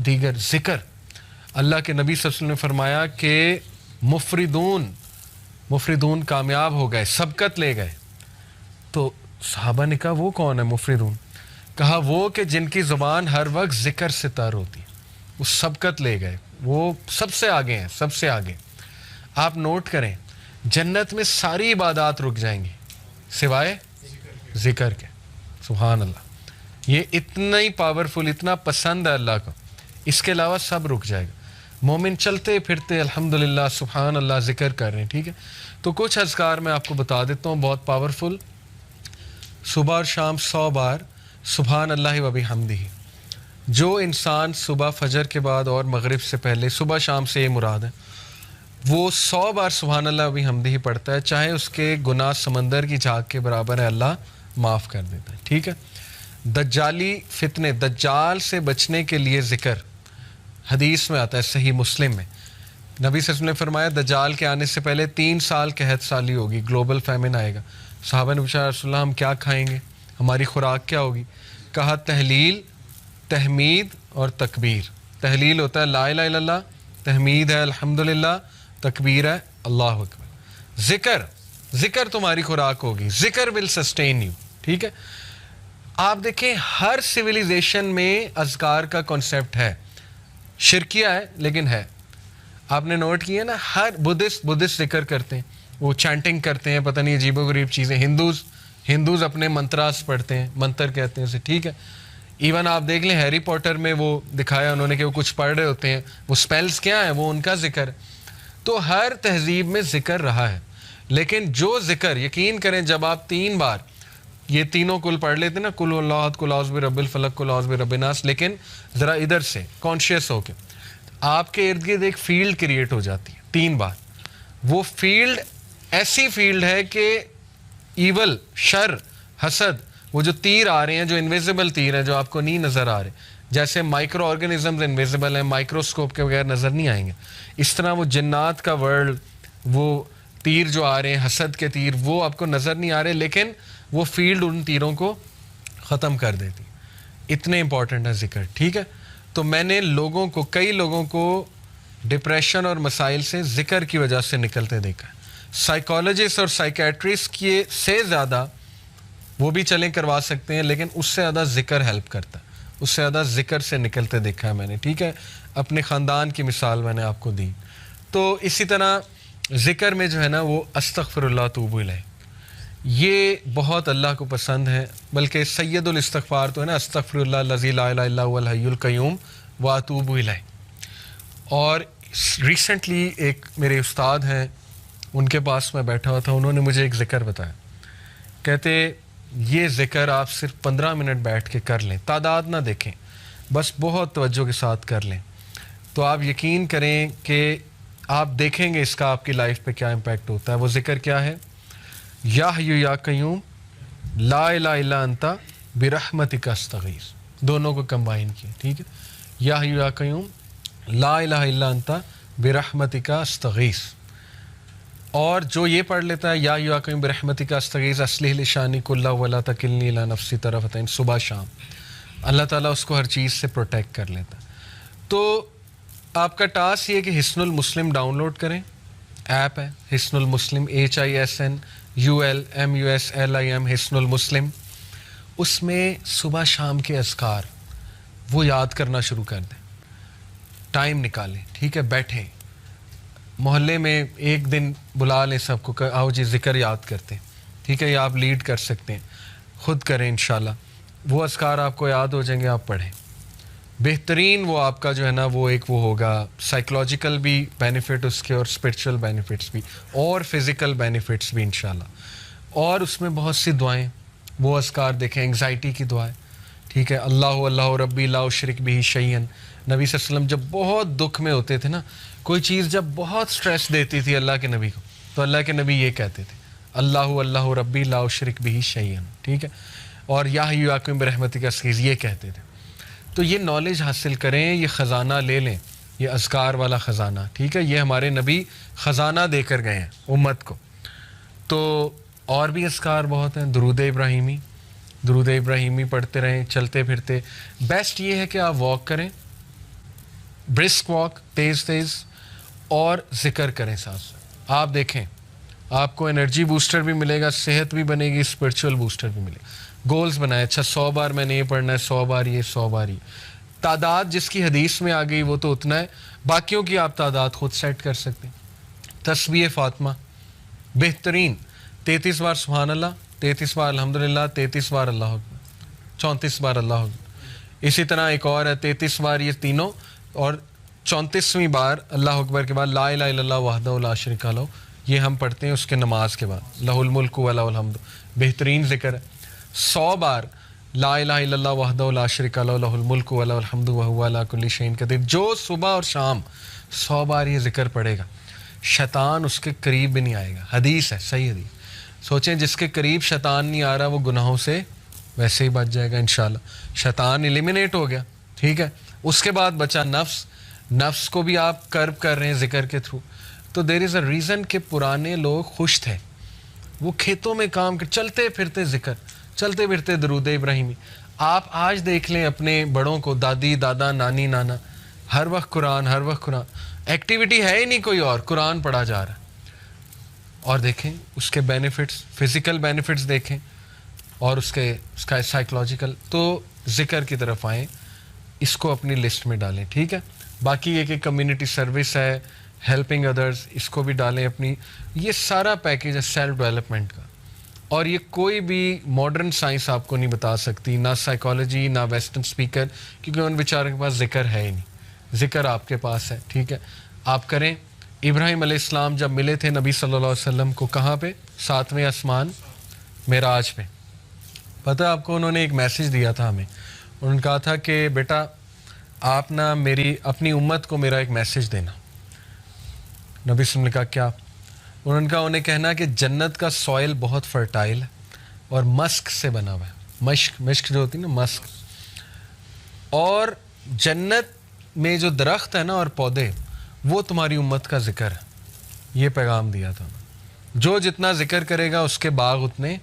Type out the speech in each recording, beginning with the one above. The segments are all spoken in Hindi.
दीगर ज़िक्र। अल्लाह के नबी सल्लल्लाहु अलैहि वसल्लम ने फरमाया कि मुफरिदून कामयाब हो गए, सबकत ले गए। तो सहाबा ने कहा वो कौन है मुफरिदून? कहा वो कि जिनकी ज़ुबान हर वक्त ज़िक्र से तर होती है, वो सबकत ले गए, वो सबसे आगे हैं, सबसे आगे। आप नोट करें, जन्नत में सारी इबादत रुक जाएंगी सिवाय ज़िक्र के। सुभान अल्लाह, ये इतना ही पावरफुल, इतना पसंद है अल्लाह को, इसके अलावा सब रुक जाएगा। मोमिन चलते फिरते अल्हम्दुलिल्लाह सुभान अल्लाह ज़िक्र कर रहे हैं, ठीक है। तो कुछ अज़कार मैं आपको बता देता हूँ, बहुत पावरफुल। सुबह और शाम 100 बार सुभान अल्लाह व बिहम्दिही। जो इंसान सुबह फजर के बाद और मगरिब से पहले, सुबह शाम से ये मुराद है, वो 100 बार सुभान अल्लाह व बिहम्दिही पढ़ता है, चाहे उसके गुनाह समंदर की झाग के बराबर है, अल्लाह माफ़ कर देता है, ठीक है। दज्जाली फितने, दज्जाल से बचने के लिए ज़िक्र, हदीस में आता है सही मुस्लिम में, नबी सल्लल्लाहु अलैहि वसल्लम ने फरमाया दज्जाल के आने से पहले 3 साल कहत साली होगी, ग्लोबल फैमिन आएगा। सहाबा ने पूछा रसूलल्लाह हम क्या खाएंगे, हमारी खुराक क्या होगी? कहा तहलील, तहमीद और तकबीर। तहलील होता है ला इलाहा इल्लल्लाह, तहमीद है अल्हम्दुलिल्लाह, तकबीर है अल्लाहु अकबर। ज़िक्र तुम्हारी खुराक होगी, ज़िक्र विल सस्टेन यू, ठीक है। आप देखें हर सिविलाइजेशन में अज़कार का कॉन्सेप्ट है, शिरकिया है लेकिन है। आपने नोट किया ना, हर बुद्धिस्ट ज़िक्र करते हैं, वो चैंटिंग करते हैं, पता नहीं अजीबो-गरीब चीज़ें। हिंदूज़ अपने मंत्रास पढ़ते हैं, मंत्र कहते हैं उसे, ठीक है। इवन आप देख लें हैरी पॉटर में वो दिखाया उन्होंने कि वो कुछ पढ़ रहे होते हैं, वो स्पेल्स क्या है, वो उनका ज़िक्र। तो हर तहजीब में ज़िक्र रहा है, लेकिन जो ज़िक्र, यकीन करें जब आप 3 बार ये तीनों कुल पढ़ लेते ना, कुल अल्लाह, कुल औज़ बिरब्बिल फलक, कुल औज़ बिरब्बिन नास, लेकिन ज़रा इधर से कॉन्शियस होके आपके इर्द गिर्द एक फील्ड क्रिएट हो जाती है 3 बार। वो फील्ड ऐसी फील्ड है कि ईवल, शर, हसद, वो जो तीर आ रहे हैं, जो इनविजिबल तीर हैं, जो आपको नहीं नज़र आ रहे, जैसे माइक्रो ऑर्गेनिजम्स इनविजिबल हैं, माइक्रोस्कोप के बगैर नज़र नहीं आएंगे, इस तरह वो जिन्नात का वर्ल्ड, वो तीर जो आ रहे हैं, हसद के तीर, वो आपको नज़र नहीं आ रहे, लेकिन वो फील्ड उन तीरों को ख़त्म कर देती। इतने इंपॉर्टेंट है ज़िक्र, ठीक है। तो मैंने लोगों को, कई लोगों को डिप्रेशन और मसाइल से ज़िक्र की वजह से निकलते देखा है। साइकोलॉजिस्ट और साइकेट्रिस्ट के से ज़्यादा वो भी चलें करवा सकते हैं, लेकिन उससे ज़्यादा ज़िक्र हेल्प करता है, उससे ज़्यादा ज़िक्र से निकलते देखा है मैंने, ठीक है। अपने ख़ानदान की मिसाल मैंने आपको दी। तो इसी तरह ज़िक्र में जो है ना, वो अस्तग़फ़िरुल्लाह तूबू इलैह, ये बहुत अल्लाह को पसंद है। बल्कि सैयदुल इस्तिग़फ़ार तो है ना, अस्तग़फ़िरुल्लाह लज़ी ला इलाहा इल्ला हुवल हय्युल क़य्यूम व अतूबु इलैह। और रिसेंटली एक मेरे उस्ताद हैं, उनके पास मैं बैठा हुआ था, उन्होंने मुझे एक ज़िक्र बताया। कहते ये ज़िक्र आप सिर्फ 15 मिनट बैठ के कर लें, तादाद ना देखें, बस बहुत तवज्जो के साथ कर लें, तो आप यकीन करें कि आप देखेंगे इसका आपकी लाइफ पे क्या इम्पैक्ट होता है। वो ज़िक्र क्या है? या हय्यु या क़य्यूम ला इलाहा इल्ला अंता बिरहमतिका अस्तगीस। दोनों को कंबाइन किया, ठीक है। या हय्यु या क़य्यूम ला इलाहा इल्ला अंता बिरहमतिका अस्तगीस। और जो ये पढ़ लेता है या हय्यु या क़य्यूम बिरहमतिका अस्तगीस अस्लिह लिशानी कुल्लहु वला तकिलनी इला नफ्सी तरफ़तैन, सुबह शाम, अल्लाह ताला उसको हर चीज़ से प्रोटेक्ट कर लेता है। तो आपका टास्क ये कि हिस्नुल मुस्लिम डाउनलोड करें, ऐप है हिस्नुल मुस्लिम, HISNULMUSLIM, हिस्नुल मुस्लिम। उसमें सुबह शाम के अज़कार वो याद करना शुरू कर दें, टाइम निकालें, ठीक है। बैठें, मोहल्ले में एक दिन बुला लें सबको, आओ जी ज़िक्र याद करते हैं, ठीक है। या आप लीड कर सकते हैं, ख़ुद करें, इंशाल्लाह वो अज़कार आपको याद हो जाएंगे, आप पढ़ें। बेहतरीन वो आपका जो है ना, वो एक वो होगा, साइकोलॉजिकल भी बेनिफिट उसके और स्पिरिचुअल बेनिफिट्स भी और फिज़िकल बेनिफिट्स भी इंशाल्लाह। और उसमें बहुत सी दुआएं, वो अज़कार देखें, एंग्जाइटी की दुआएं, ठीक है। अल्लाहु अल्लाहु रब्बी ला उशरिक बिही शैयन। नबी सल्लल्लाहु अलैहि वसल्लम जब बहुत दुख में होते थे ना, कोई चीज़ जब बहुत स्ट्रेस देती थी अल्लाह के नबी को, तो अल्लाह के नबी ये कहते थे, अल्लाहु अल्लाहु रब्बी ला उशरिक बिही शैयन, ठीक है। और या हय्यु या क़य्यूम बिरहमतिका अस्तगीस ये कहते थे। तो ये नॉलेज हासिल करें, ये ख़जाना ले लें, ये अज़कार वाला ख़जाना, ठीक है। ये हमारे नबी ख़जाना देकर गए हैं उम्मत को। तो और भी अज़कार बहुत हैं, दुरूद इब्राहीमी पढ़ते रहें चलते फिरते। बेस्ट ये है कि आप वॉक करें, ब्रिस्क वॉक, तेज़ तेज़, और ज़िक्र करें साथ साथ। आप देखें आपको एनर्जी बूस्टर भी मिलेगा, सेहत भी बनेगी, स्पिरिचुअल बूस्टर भी मिलेगा। गोल्स बनाए, अच्छा 100 बार मैंने ये पढ़ना है, 100 बार ये, 100 बार ये। तादाद जिसकी हदीस में आ गई वो तो उतना है, बाकियों की आप तादाद खुद सेट कर सकते हैं। तस्बीह फ़ातिमा बेहतरीन, 33 बार सुभान अल्लाह, 33 बार अल्हम्दुलिल्लाह, 33 बार अल्लाह अकबर, 34 बार अल्लाह अकबर। इसी तरह एक और है 33 बार ये तीनों, और 34वीं बार अल्लाह अकबर के बाद ला इलाहा इल्लल्लाह वहदहु ला शरीका लहू, ये हम पढ़ते हैं उसके नमाज के बाद, लहुल मुल्क व लहुल हम्द, बेहतरीन जिक्र है। 100 बार ला इलाहा इल्लल्लाह वहदहु ला शरीका लहू लहुल मुल्क व लहुल हम्द व हुवा अला कुल्ली शैइन कदीर, जो सुबह और शाम 100 बार ये जिक्र पढ़ेगा, शैतान उसके करीब भी नहीं आएगा। हदीस है, सही हदीस। सोचें जिसके करीब शैतान नहीं आ रहा वो गुनाहों से वैसे ही बच जाएगा इंशाल्लाह, शैतान एलिमिनेट हो गया, ठीक है। उसके बाद बचा नफ्स, नफ्स को भी आप कर्ब कर रहे हैं जिक्र के थ्रू। तो देयर इज़ अ रीज़न कि पुराने लोग खुश थे, वो खेतों में काम कर, चलते फिरते जिक्र, चलते फिरते दरूद इब्राहिमी। आप आज देख लें अपने बड़ों को, दादी दादा नानी नाना, हर वक्त कुरान, हर वक्त कुरान, एक्टिविटी है ही नहीं कोई और, कुरान पढ़ा जा रहा है। और देखें उसके बेनिफिट्स, फिज़िकल बेनिफिट्स देखें, और उसका साइकोलॉजिकल। तो ज़िक्र की तरफ आएँ, इसको अपनी लिस्ट में डालें, ठीक है। बाकी एक कम्युनिटी सर्विस है, हेल्पिंग अदर्स, इसको भी डालें अपनी। ये सारा पैकेज है सेल्फ डेवलपमेंट का, और ये कोई भी मॉडर्न साइंस आपको नहीं बता सकती, ना साइकोलॉजी ना वेस्टर्न स्पीकर, क्योंकि उन बेचारों के पास जिक्र है ही नहीं। जिक्र आपके पास है, ठीक है, आप करें। इब्राहिम अलैहिस्सलाम जब मिले थे नबी सल्लल्लाहु अलैहि वसल्लम को, कहाँ पे? 7वें आसमान मेराज पे। पता है आपको, उन्होंने एक मैसेज दिया था हमें। उन्होंने कहा था कि बेटा आप ना मेरी अपनी उम्मत को मेरा एक मैसेज देना। नबी सल्लल्लाहु अलैहि वसल्लम ने कहा क्या? उन्होंने कहा उन्हें कहना कि जन्नत का सॉइल बहुत फर्टाइल है और मस्क से बना हुआ है। मश्क, मश्क जो होती है ना, मस्क। और जन्नत में जो दरख्त है ना और पौधे, वो तुम्हारी उम्मत का जिक्र है। ये पैगाम दिया था। जो जितना जिक्र करेगा उसके बाग उतने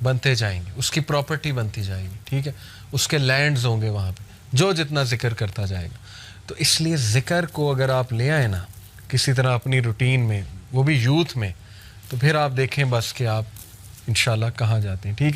बनते जाएंगे, उसकी प्रॉपर्टी बनती जाएगी, ठीक है, उसके लैंड्स होंगे वहाँ पे, जो जितना जिक्र करता जाएगा। तो इसलिए जिक्र को अगर आप ले आए ना किसी तरह अपनी रूटीन में, वो भी यूथ में, तो फिर आप देखें बस कि आप इंशाल्लाह कहाँ जाते हैं, ठीक है।